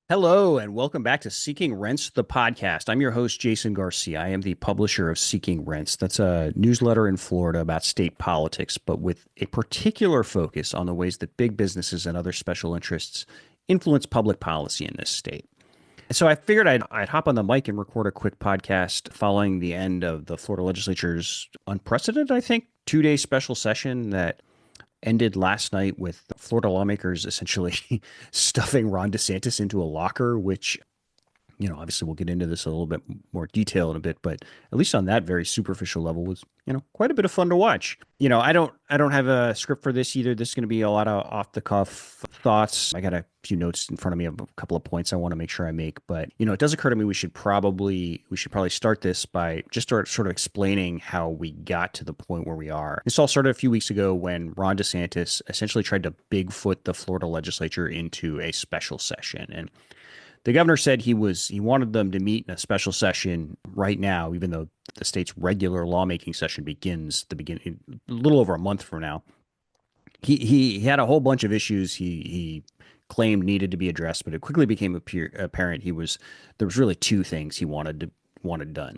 Hello, and welcome back to Seeking Rents, the podcast. I'm your host, Jason Garcia. I am the publisher of Seeking Rents. That's a newsletter in Florida about state politics, but with a particular focus on the ways that big businesses and other special interests influence public policy in this state. So I figured I'd hop on the mic and record a quick podcast following the end of the Florida legislature's unprecedented, I think, 2-day special session that ended last night with Florida lawmakers essentially stuffing Ron DeSantis into a locker, which, obviously we'll get into this a little bit more detail in a bit, but at least on that very superficial level was, quite a bit of fun to watch. I don't have a script for this either. This is going to be a lot of off the cuff thoughts. I got a few notes in front of me of a couple of points I want to make sure I make, but it does occur to me we should probably start this by just sort of explaining how we got to the point where we are. This all started a few weeks ago when Ron DeSantis essentially tried to Bigfoot the Florida legislature into a special session. And the governor said he wanted them to meet in a special session right now, even though the state's regular lawmaking session begins a little over a month from now. He had a whole bunch of issues he claimed needed to be addressed, but it quickly became apparent there was really two things he wanted done.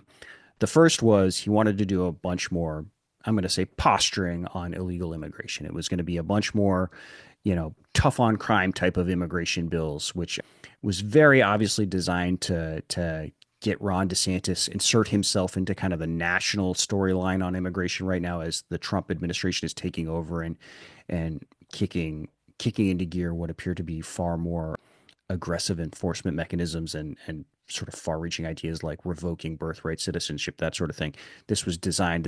The first was he wanted to do a bunch more, I'm going to say, posturing on illegal immigration. It was going to be a bunch more, tough on crime type of immigration bills, which was very obviously designed to get Ron DeSantis insert himself into kind of the national storyline on immigration right now as the Trump administration is taking over and kicking into gear what appear to be far more aggressive enforcement mechanisms and sort of far-reaching ideas like revoking birthright citizenship, that sort of thing. This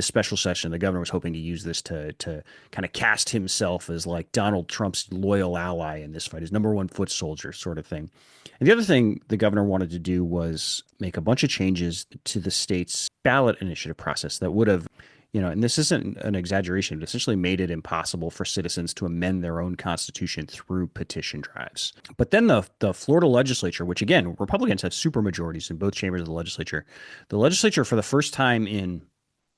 special session, the governor was hoping to use this to kind of cast himself as like Donald Trump's loyal ally in this fight, his number one foot soldier sort of thing. And the other thing the governor wanted to do was make a bunch of changes to the state's ballot initiative process that would have, and this isn't an exaggeration, it essentially made it impossible for citizens to amend their own constitution through petition drives. But then the Florida legislature, which again, Republicans have super majorities in both chambers of the legislature for the first time in,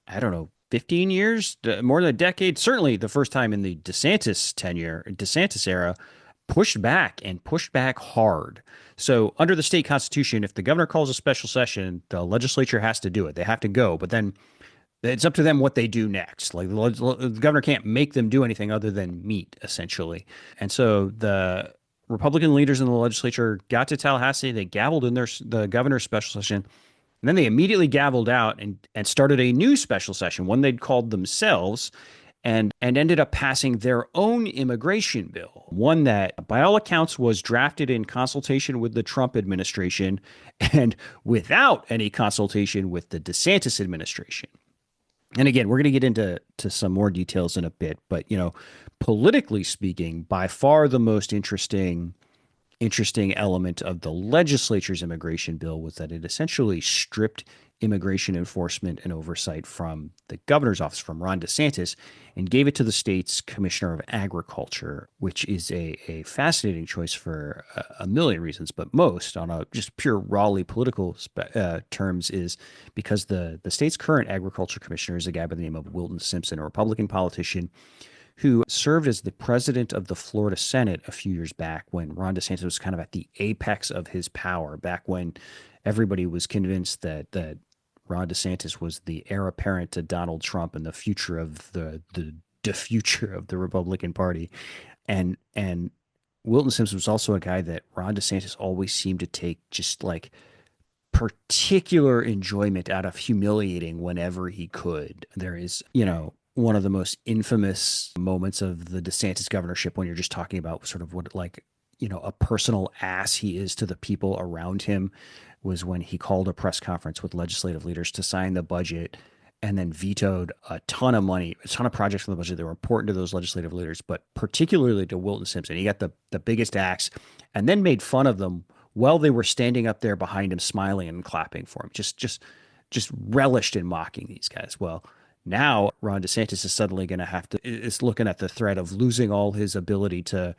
I don't know, 15 years, more than a decade, certainly the first time in the DeSantis era, pushed back hard. So under the state constitution, if the governor calls a special session, the legislature has to do it. They have to go. But then it's up to them what they do next. Like the governor can't make them do anything other than meet, essentially. And so the Republican leaders in the legislature got to Tallahassee. They gavelled in the governor's special session. And then they immediately gavelled out and started a new special session, one they'd called themselves, and ended up passing their own immigration bill, one that, by all accounts, was drafted in consultation with the Trump administration and without any consultation with the DeSantis administration. And again, we're going to get into some more details in a bit, but politically speaking, by far the most interesting element of the legislature's immigration bill was that it essentially stripped immigration enforcement and oversight from the governor's office, from Ron DeSantis, and gave it to the state's commissioner of agriculture, which is a fascinating choice for a million reasons, but most on a just pure rawly political terms is because the state's current agriculture commissioner is a guy by the name of Wilton Simpson, a Republican politician who served as the president of the Florida Senate a few years back when Ron DeSantis was kind of at the apex of his power, back when everybody was convinced that Ron DeSantis was the heir apparent to Donald Trump and the future of the future of the Republican Party. And Wilton Simpson was also a guy that Ron DeSantis always seemed to take just like particular enjoyment out of humiliating whenever he could. There is, one of the most infamous moments of the DeSantis governorship when you're just talking about sort of what like, a personal ass he is to the people around him was when he called a press conference with legislative leaders to sign the budget and then vetoed a ton of money, a ton of projects from the budget that were important to those legislative leaders, but particularly to Wilton Simpson. He got the biggest axe and then made fun of them while they were standing up there behind him, smiling and clapping for him, just relished in mocking these guys. Well, now Ron DeSantis is suddenly going to is looking at the threat of losing all his ability to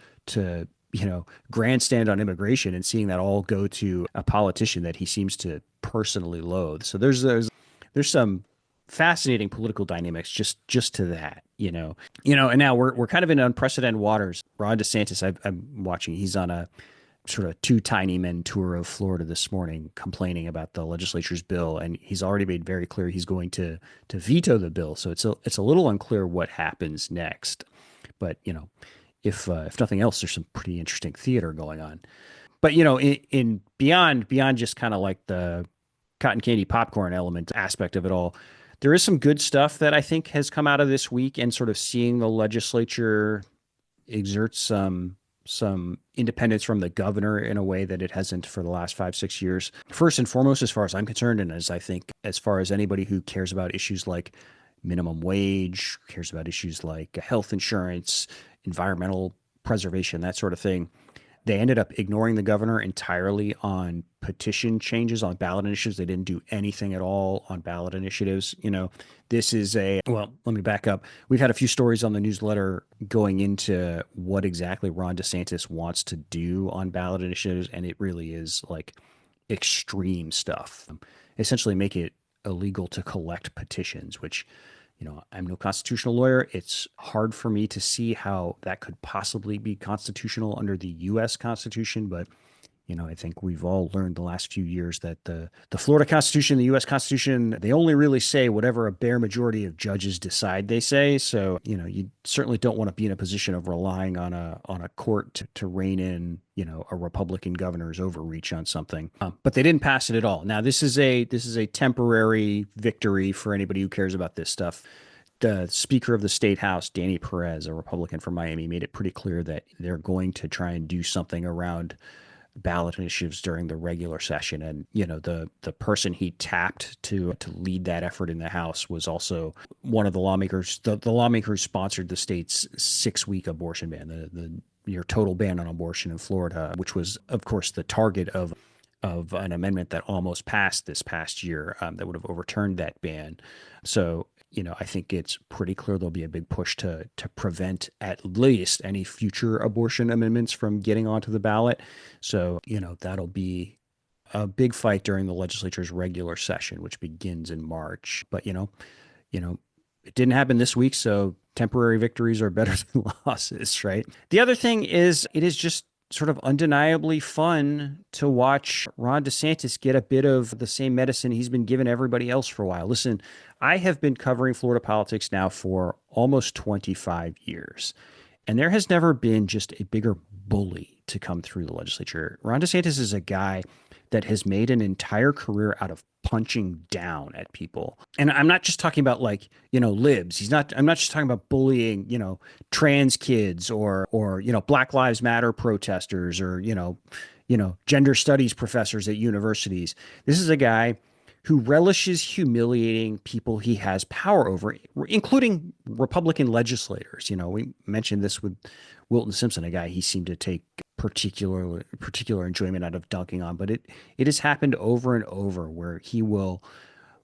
grandstand on immigration and seeing that all go to a politician that he seems to personally loathe. So there's some fascinating political dynamics just to that, and now we're kind of in unprecedented waters. Ron DeSantis, I'm watching, he's on a sort of two tiny men tour of Florida this morning, complaining about the legislature's bill, and he's already made very clear he's going to veto the bill. So it's a little unclear what happens next. But if nothing else, there's some pretty interesting theater going on. But in beyond just kind of like the cotton candy popcorn element aspect of it all, there is some good stuff that I think has come out of this week, and sort of seeing the legislature exert some independence from the governor in a way that it hasn't for the last 5, 6 years. First and foremost, as far as I'm concerned, and as I think, as far as anybody who cares about issues like minimum wage, cares about issues like health insurance, environmental preservation, that sort of thing, they ended up ignoring the governor entirely on petition changes, on ballot initiatives. They didn't do anything at all on ballot initiatives. This is well, let me back up. We've had a few stories on the newsletter going into what exactly Ron DeSantis wants to do on ballot initiatives, and it really is like extreme stuff. Essentially make it illegal to collect petitions, which, I'm no constitutional lawyer. It's hard for me to see how that could possibly be constitutional under the U.S. Constitution. But, I think we've all learned the last few years that the Florida Constitution, the U.S. Constitution, they only really say whatever a bare majority of judges decide they say. So, you certainly don't want to be in a position of relying on a court to rein in, a Republican governor's overreach on something. But they didn't pass it at all. Now, this is a temporary victory for anybody who cares about this stuff. The Speaker of the State House, Danny Perez, a Republican from Miami, made it pretty clear that they're going to try and do something around ballot initiatives during the regular session. And, the person he tapped to lead that effort in the House was also one of the lawmakers, the lawmaker who sponsored the state's 6-week abortion ban, the near total ban on abortion in Florida, which was, of course, the target of an amendment that almost passed this past year, that would have overturned that ban. So, I think it's pretty clear there'll be a big push to prevent at least any future abortion amendments from getting onto the ballot. So, that'll be a big fight during the legislature's regular session, which begins in March. But, it didn't happen this week, so temporary victories are better than losses, right? The other thing is, it is just sort of undeniably fun to watch Ron DeSantis get a bit of the same medicine he's been giving everybody else for a while. Listen, I have been covering Florida politics now for almost 25 years, and there has never been just a bigger bully to come through the legislature. Ron DeSantis is a guy that has made an entire career out of punching down at people. And I'm not just talking about libs. I'm not just talking about bullying, trans kids or Black Lives Matter protesters or, gender studies professors at universities. This is a guy who relishes humiliating people he has power over, including Republican legislators. We mentioned this with Wilton Simpson, a guy he seemed to take particular enjoyment out of dunking on. But it has happened over and over where he will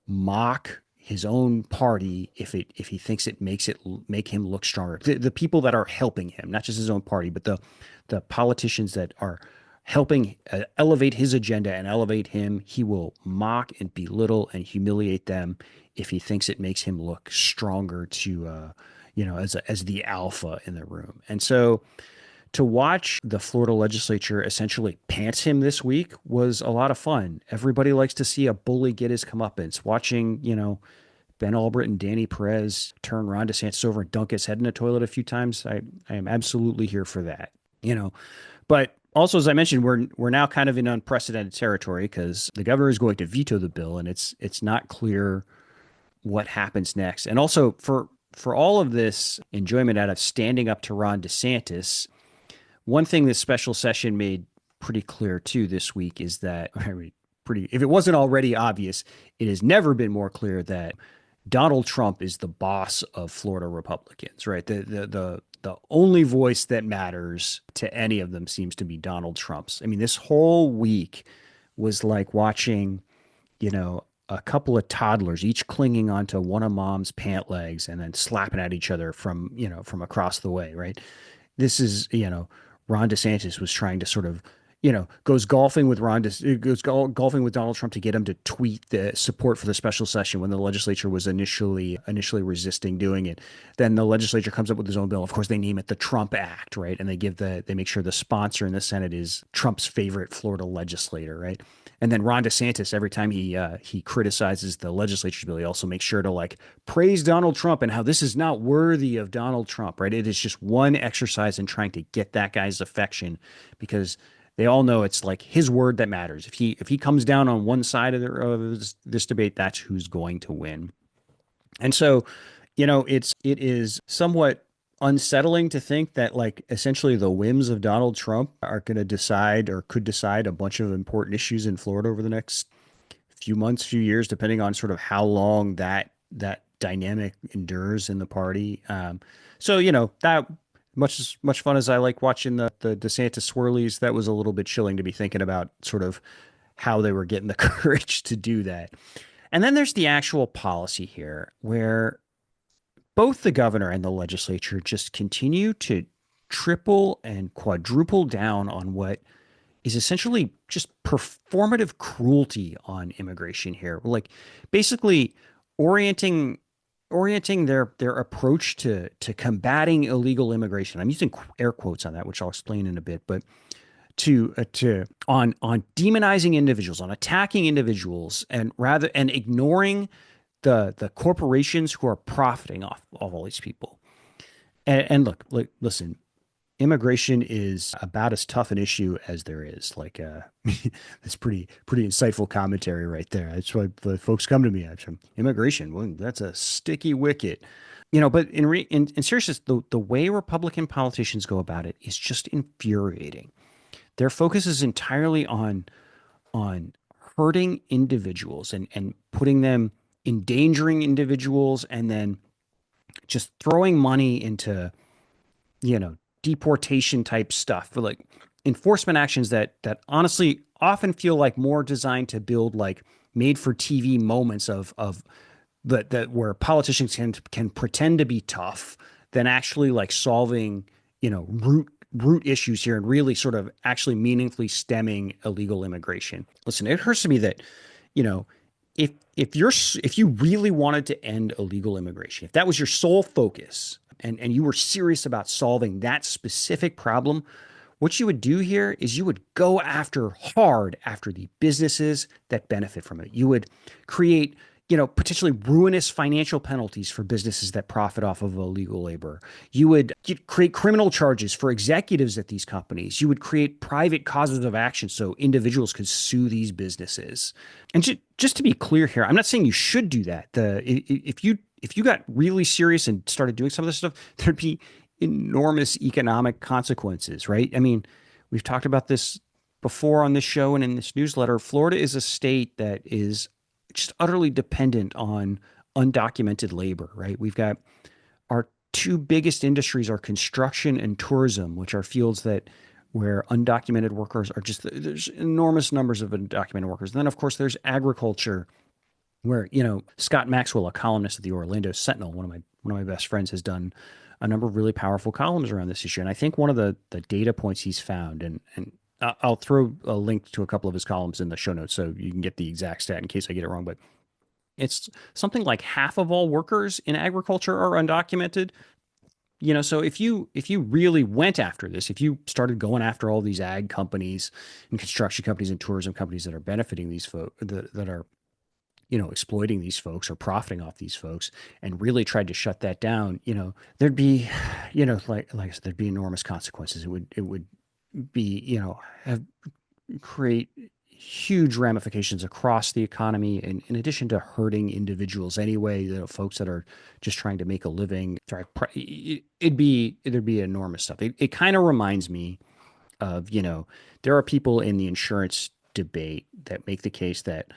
mock his own party if he thinks it make him look stronger. The people that are helping him, not just his own party, but the politicians that are helping elevate his agenda and elevate him, he will mock and belittle and humiliate them if he thinks it makes him look stronger to as the alpha in the room. And so to watch the Florida legislature essentially pants him this week was a lot of fun. Everybody likes to see a bully get his comeuppance. Watching, Ben Albrecht and Danny Perez turn Ron DeSantis over and dunk his head in a toilet a few times, I am absolutely here for that. But also, as I mentioned, we're now kind of in unprecedented territory because the governor is going to veto the bill, and it's not clear what happens next. And also for all of this enjoyment out of standing up to Ron DeSantis, one thing this special session made pretty clear too this week is that, if it wasn't already obvious, it has never been more clear that Donald Trump is the boss of Florida Republicans, right? The only voice that matters to any of them seems to be Donald Trump's. I mean, this whole week was like watching, a couple of toddlers, each clinging onto one of mom's pant legs and then slapping at each other from across the way, right? This is, Ron DeSantis was trying to sort of goes golfing with golfing with Donald Trump to get him to tweet the support for the special session when the legislature was initially resisting doing it. Then the legislature comes up with his own bill. Of course, they name it the Trump Act, right? And they make sure the sponsor in the Senate is Trump's favorite Florida legislator, right? And then Ron DeSantis, every time he criticizes the legislature's bill, he also makes sure to like praise Donald Trump and how this is not worthy of Donald Trump, right? It is just one exercise in trying to get that guy's affection because they all know it's like his word that matters. If he comes down on one side of this debate, that's who's going to win. And so, it is somewhat unsettling to think that like essentially the whims of Donald Trump are going to decide or could decide a bunch of important issues in Florida over the next few months, few years, depending on sort of how long that dynamic endures in the party. So that much fun as I like watching the DeSantis swirlies, that was a little bit chilling to be thinking about sort of how they were getting the courage to do that. And then there's the actual policy here, where both the governor and the legislature just continue to triple and quadruple down on what is essentially just performative cruelty on immigration here. Like basically orienting their approach to combating illegal immigration. I'm using air quotes on that, which I'll explain in a bit, but to on demonizing individuals, on attacking individuals, and ignoring the corporations who are profiting off of all these people. And look, listen, immigration is about as tough an issue as there is. Like, it's pretty insightful commentary right there. That's why the folks come to me. Immigration, well, that's a sticky wicket. But in seriousness, the way Republican politicians go about it is just infuriating. Their focus is entirely on hurting individuals and putting them, endangering individuals, and then just throwing money into, deportation type stuff for like enforcement actions that honestly often feel like more designed to build like made for TV moments of that where politicians can pretend to be tough than actually like solving, root issues here and really sort of actually meaningfully stemming illegal immigration. Listen, it hurts to me that, if you really wanted to end illegal immigration, if that was your sole focus and you were serious about solving that specific problem, what you would do here is you would go hard after the businesses that benefit from it. You would create, potentially ruinous financial penalties for businesses that profit off of illegal labor. You'd create criminal charges for executives at these companies. You would create private causes of action so individuals could sue these businesses. And just to be clear here, I'm not saying you should do that. If you got really serious and started doing some of this stuff, there'd be enormous economic consequences, right? I mean, we've talked about this before on this show and in this newsletter. Florida is a state that is just utterly dependent on undocumented labor, right? We've got our two biggest industries are construction and tourism, which are fields where undocumented workers are there's enormous numbers of undocumented workers. And then of course there's agriculture, where, Scott Maxwell, a columnist at the Orlando Sentinel, one of my best friends, has done a number of really powerful columns around this issue. And I think one of the data points he's found, and I'll throw a link to a couple of his columns in the show notes so you can get the exact stat in case I get it wrong. But it's something like half of all workers in agriculture are undocumented. So if you really went after this, if you started going after all these ag companies and construction companies and tourism companies that are benefiting these folks, that are exploiting these folks or profiting off these folks, and really tried to shut that down, there'd be, like I said, there'd be enormous consequences. It would be, create huge ramifications across the economy, and in addition to hurting individuals anyway, folks that are just trying to make a living. There'd be enormous stuff. It kind of reminds me of, there are people in the insurance debate that make the case that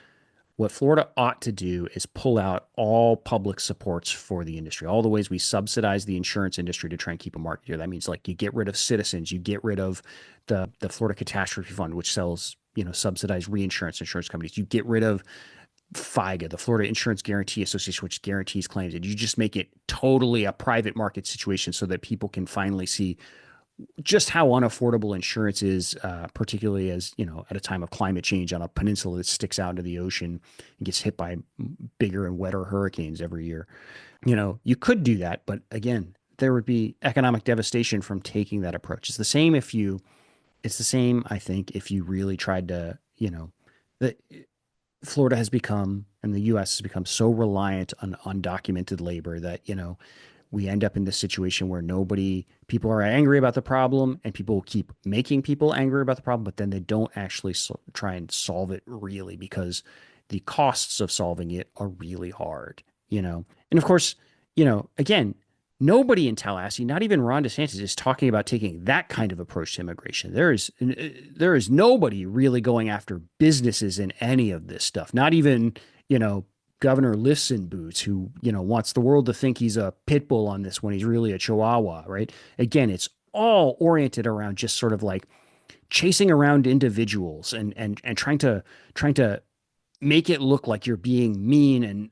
what Florida ought to do is pull out all public supports for the industry, all the ways we subsidize the insurance industry to try and keep a market here. That means like you get rid of Citizens, you get rid of the Florida Catastrophe Fund, which sells, subsidized reinsurance insurance companies. You get rid of FIGA, the Florida Insurance Guarantee Association, which guarantees claims, and you just make it totally a private market situation so that people can finally see just how unaffordable insurance is, particularly as, at a time of climate change on a peninsula that sticks out into the ocean and gets hit by bigger and wetter hurricanes every year. You could do that, but again, there would be economic devastation from taking that approach. It's the same, I think, if you really tried to, the Florida has become and the US has become so reliant on undocumented labor that, we end up in this situation where people are angry about the problem and people will keep making people angry about the problem, but then they don't actually try and solve it really because the costs of solving it are really hard. And of course, again, nobody in Tallahassee, not even Ron DeSantis, is talking about taking that kind of approach to immigration. There is nobody really going after businesses in any of this stuff. Not even, Governor Lifts in Boots, who, wants the world to think he's a pit bull on this when he's really a chihuahua, right? Again, it's all oriented around just sort of like chasing around individuals and trying to make it look like you're being mean and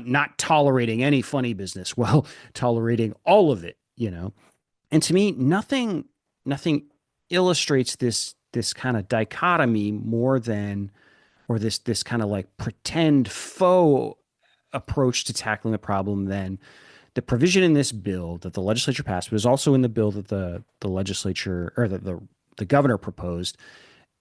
not tolerating any funny business while tolerating all of it. And to me, nothing illustrates this kind of dichotomy more than, or this kind of like pretend faux approach to tackling the problem than the provision in this bill that the legislature passed, but is also in the bill that the legislature or the governor proposed,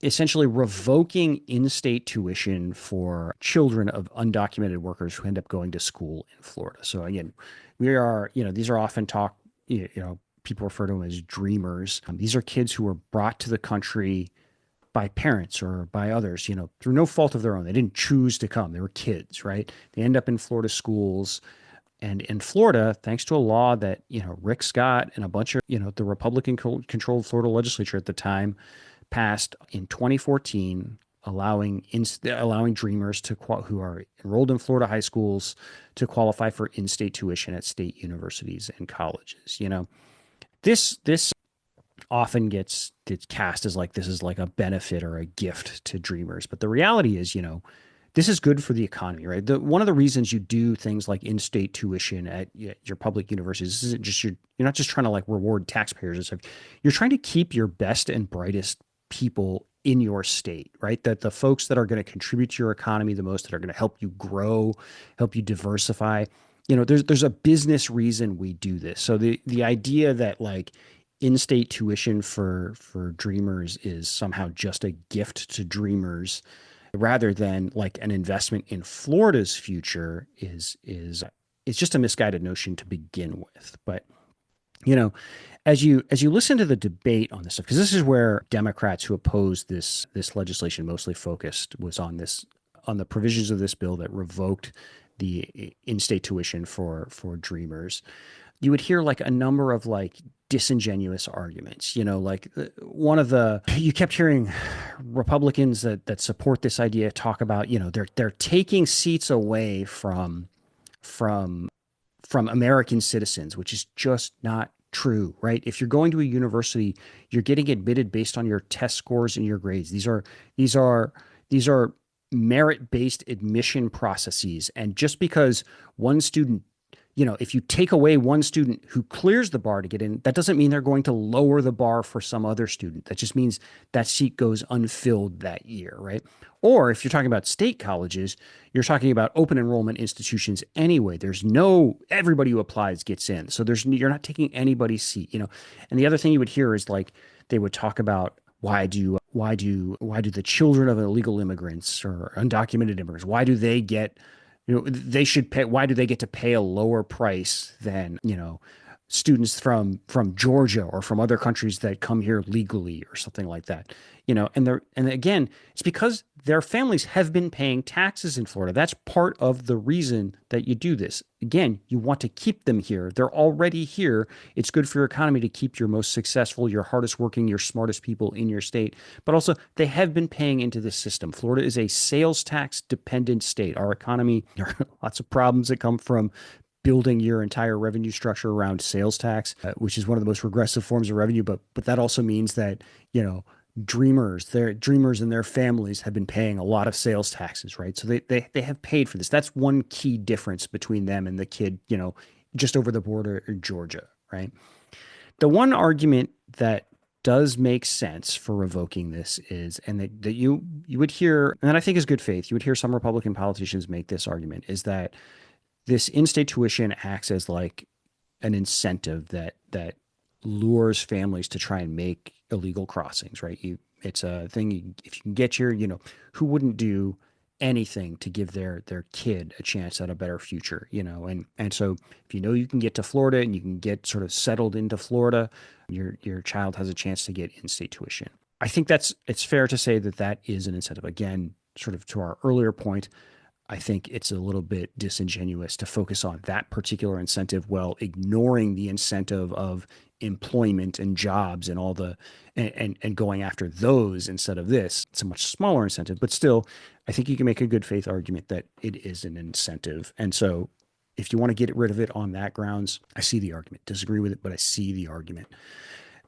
essentially revoking in-state tuition for children of undocumented workers who end up going to school in Florida. So again, these are often people refer to them as dreamers. These are kids who were brought to the country by parents or by others, through no fault of their own. They didn't choose to come. They were kids, right? They end up in Florida schools. And in Florida, thanks to a law that, Rick Scott and a bunch of, the Republican-controlled Florida legislature at the time passed in 2014, allowing dreamers who are enrolled in Florida high schools to qualify for in-state tuition at state universities and colleges. This often gets cast as like this is like a benefit or a gift to dreamers, but the reality is, this is good for the economy, right? One of the reasons you do things like in-state tuition at your public universities, this isn't just you're not just trying to like reward taxpayers and stuff. You're trying to keep your best and brightest people in your state, right? That the folks that are going to contribute to your economy the most, that are going to help you grow, help you diversify. There's a business reason we do this. So the idea that like in-state tuition for dreamers is somehow just a gift to dreamers rather than like an investment in Florida's future is it's just a misguided notion to begin with. But as you listen to the debate on this stuff, because this is where Democrats who opposed this legislation mostly focused, was on the provisions of this bill that revoked the in-state tuition for dreamers. You would hear like a number of like disingenuous arguments, you kept hearing Republicans that support this idea talk about, they're taking seats away from American citizens, which is just not true, right? If you're going to a university, you're getting admitted based on your test scores and your grades. These are merit-based admission processes. And just because one student, if you take away one student who clears the bar to get in, that doesn't mean they're going to lower the bar for some other student. That just means that seat goes unfilled that year, right? Or if you're talking about state colleges, you're talking about open enrollment institutions anyway. Everybody who applies gets in. So you're not taking anybody's seat, And the other thing you would hear is like, they would talk about why do the children of illegal immigrants or undocumented immigrants, why do they get they should pay. Why do they get to pay a lower price than, students from Georgia or from other countries that come here legally or something like that? And again, it's because their families have been paying taxes in Florida. That's part of the reason that you do this. Again, you want to keep them here. They're already here. It's good for your economy to keep your most successful, your hardest working, your smartest people in your state. But also, they have been paying into this system. Florida is a sales tax dependent state. Our economy, there are lots of problems that come from building your entire revenue structure around sales tax, which is one of the most regressive forms of revenue. But that also means that, dreamers and their families have been paying a lot of sales taxes, right? So they have paid for this. That's one key difference between them and the kid, just over the border in Georgia, right? The one argument that does make sense for revoking this is, and that you would hear, and I think is good faith, you would hear some Republican politicians make this argument, is that this in-state tuition acts as like an incentive that lures families to try and make illegal crossings, right? It's a thing. If you can get your, who wouldn't do anything to give their kid a chance at a better future, and so if you can get to Florida and you can get sort of settled into Florida, your child has a chance to get in-state tuition. I think it's fair to say that is an incentive. Again, sort of to our earlier point, I think it's a little bit disingenuous to focus on that particular incentive while ignoring the incentive of employment and jobs and all the and going after those instead of this. It's a much smaller incentive, but still, I think you can make a good faith argument that it is an incentive. And so if you want to get rid of it on that grounds, I see the argument. Disagree with it, but I see the argument.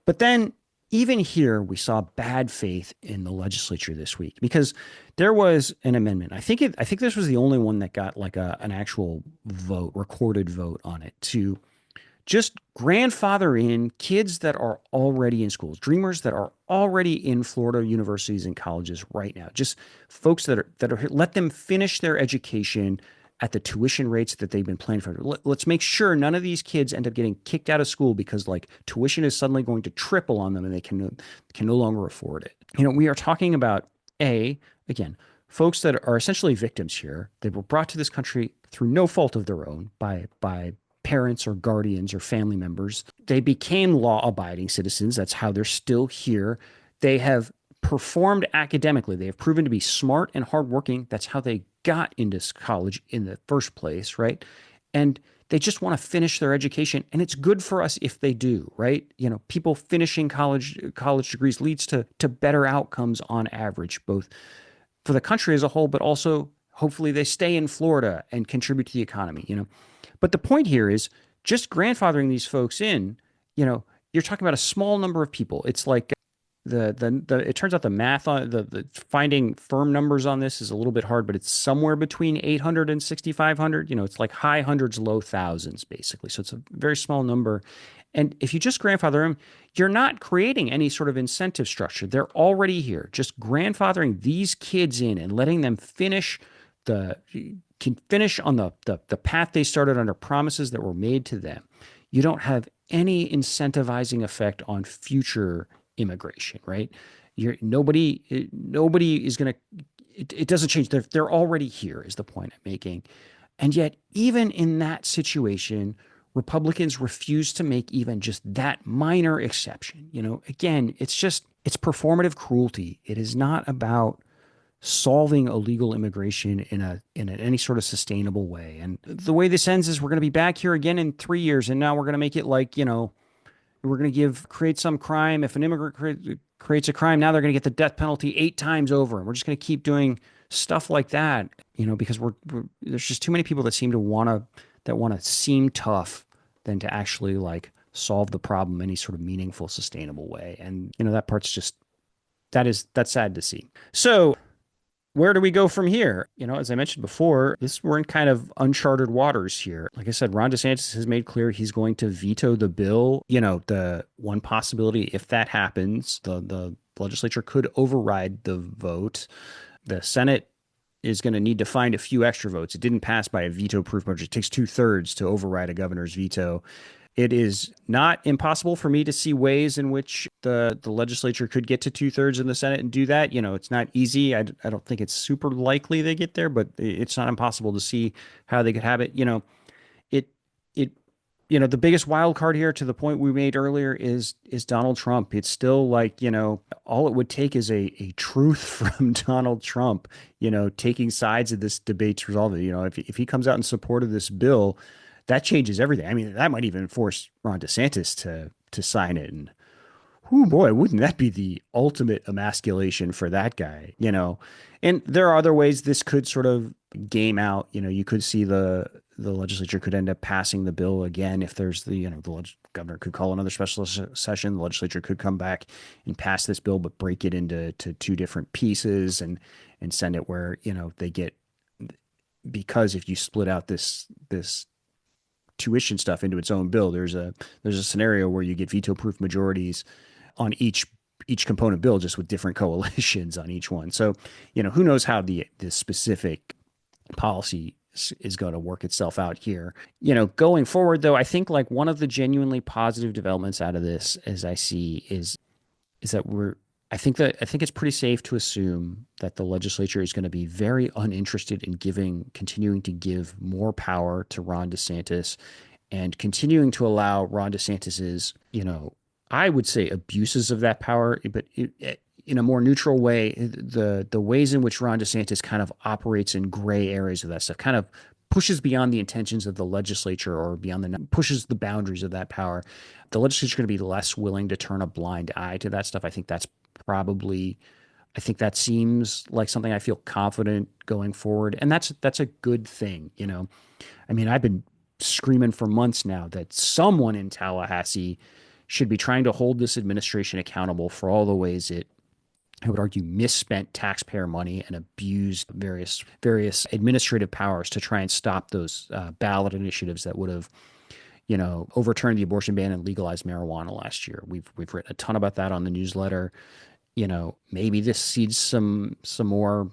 But then even here, we saw bad faith in the legislature this week because there was an amendment. I think this was the only one that got like an actual vote, recorded vote on it, to just grandfather in kids that are already in schools, dreamers that are already in Florida universities and colleges right now, just folks that are let them finish their education at the tuition rates that they've been planning for. Let's make sure none of these kids end up getting kicked out of school because like tuition is suddenly going to triple on them and they can no longer afford it. We are talking about again, folks that are essentially victims here. They were brought to this country through no fault of their own by parents or guardians or family members. They became law-abiding citizens. That's how they're still here. They have performed academically. They have proven to be smart and hardworking. That's how they got into college in the first place, right? And they just want to finish their education, and it's good for us if they do, right? People finishing college degrees leads to better outcomes on average, both for the country as a whole, but also hopefully they stay in Florida and contribute to the economy, But the point here is just grandfathering these folks in, you're talking about a small number of people. It's like it turns out the math on the finding firm numbers on this is a little bit hard, but it's somewhere between 800 and 6,500. It's like high hundreds, low thousands, basically. So it's a very small number. And if you just grandfather them, you're not creating any sort of incentive structure. They're already here. Just grandfathering these kids in and letting them finish on the path they started under promises that were made to them. You don't have any incentivizing effect on future immigration, right? Nobody is going to, it doesn't change. They're already here is the point I'm making. And yet, even in that situation, Republicans refuse to make even just that minor exception. Again, it's performative cruelty. It is not about solving illegal immigration in any sort of sustainable way. And the way this ends is we're going to be back here again in 3 years. And now we're going to make it like, we're going to create some crime. If an immigrant creates a crime, now they're going to get the death penalty 8 times over. And we're just going to keep doing stuff like that, because there's just too many people that seem to want to seem tough than to actually like solve the problem in any sort of meaningful, sustainable way. And, that part's just, that's sad to see. So where do we go from here? As I mentioned before, we're in kind of uncharted waters here. Like I said, Ron DeSantis has made clear he's going to veto the bill. The one possibility, if that happens, the legislature could override the vote. The Senate is going to need to find a few extra votes. It didn't pass by a veto-proof majority. It takes 2/3 to override a governor's veto. It is not impossible for me to see ways in which the legislature could get to 2/3 in the Senate and do that. It's not easy. I don't think it's super likely they get there, but it's not impossible to see how they could have it. The biggest wild card here, to the point we made earlier, is Donald Trump. It's still like, all it would take is a truth from Donald Trump, taking sides of this debate to resolve it. If he comes out in support of this bill, that changes everything. I mean, that might even force Ron DeSantis to sign it. And oh boy, wouldn't that be the ultimate emasculation for that guy, And there are other ways this could sort of game out. You could see the legislature could end up passing the bill again if there's the governor could call another special session. The legislature could come back and pass this bill, but break it into 2 different pieces and send it where, they get, because if you split out this tuition stuff into its own bill, there's a scenario where you get veto-proof majorities on each component bill, just with different coalitions on each one. So, who knows how the specific policy is going to work itself out here. Going forward, though, I think like one of the genuinely positive developments out of this, as I see, is that I think it's pretty safe to assume that the legislature is going to be very uninterested in continuing to give more power to Ron DeSantis and continuing to allow Ron DeSantis's, I would say abuses of that power, but in a more neutral way, the ways in which Ron DeSantis kind of operates in gray areas of that stuff kind of pushes beyond the intentions of the legislature or pushes the boundaries of that power. The legislature is going to be less willing to turn a blind eye to that stuff. I think that seems like something I feel confident going forward. And that's a good thing. I mean, I've been screaming for months now that someone in Tallahassee should be trying to hold this administration accountable for all the ways it, I would argue, misspent taxpayer money and abused various administrative powers to try and stop those ballot initiatives that would have, overturned the abortion ban and legalized marijuana last year. We've written a ton about that on the newsletter. Maybe this seeds some more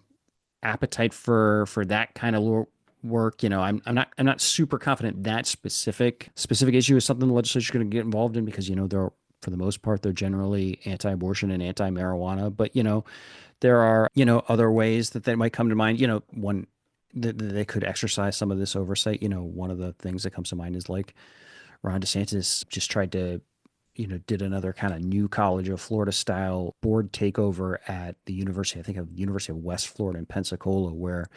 appetite for that kind of work. I'm not super confident that specific issue is something the legislature is going to get involved in because they're, for the most part, they're generally anti-abortion and anti-marijuana. But, there are, other ways that might come to mind. One that they could exercise some of this oversight. One of the things that comes to mind is like Ron DeSantis just tried to, did another kind of new College of Florida style board takeover at the University of West Florida in Pensacola, where,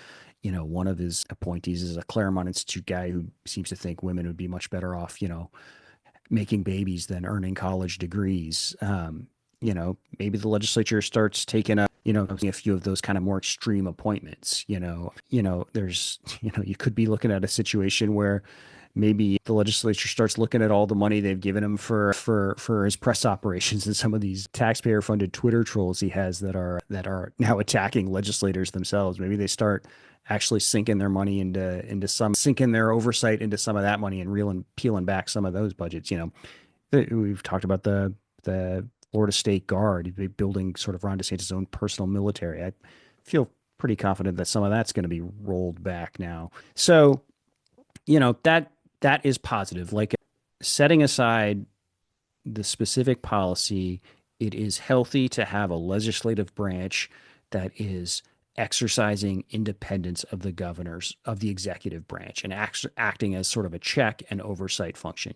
one of his appointees is a Claremont Institute guy who seems to think women would be much better off, making babies than earning college degrees. Maybe the legislature starts taking a few of those kind of more extreme appointments. There's, you could be looking at a situation where maybe the legislature starts looking at all the money they've given him for his press operations and some of these taxpayer funded Twitter trolls he has that are now attacking legislators themselves. Maybe they start actually sinking their money sinking their oversight into some of that money and peeling back some of those budgets. We've talked about the Florida State Guard building sort of Ron DeSantis' own personal military. I feel pretty confident that some of that's going to be rolled back now. So, that is positive. Like, setting aside the specific policy, it is healthy to have a legislative branch that is exercising independence of the executive branch and acting as sort of a check and oversight function,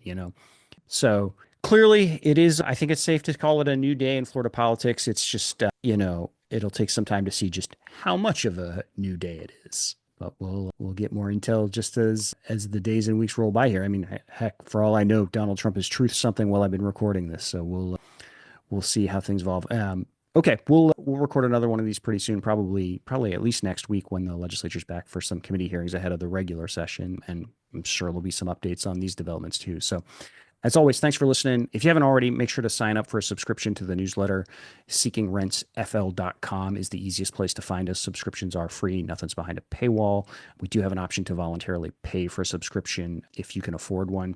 So clearly it is, I think it's safe to call it a new day in Florida politics. It's just, it'll take some time to see just how much of a new day it is. But we'll get more intel just as the days and weeks roll by here. I mean, heck, for all I know, Donald Trump has truthed something while I've been recording this. So we'll see how things evolve. Okay, we'll record another one of these pretty soon, probably at least next week when the legislature's back for some committee hearings ahead of the regular session. And I'm sure there'll be some updates on these developments too. So as always, thanks for listening. If you haven't already, make sure to sign up for a subscription to the newsletter. SeekingRentsFL.com is the easiest place to find us. Subscriptions are free. Nothing's behind a paywall. We do have an option to voluntarily pay for a subscription if you can afford one.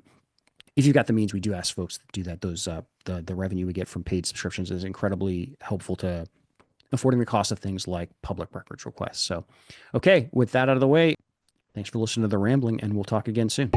If you've got the means, we do ask folks to do that. Those the revenue we get from paid subscriptions is incredibly helpful to affording the cost of things like public records requests. So, okay, with that out of the way, thanks for listening to The Rambling, and we'll talk again soon.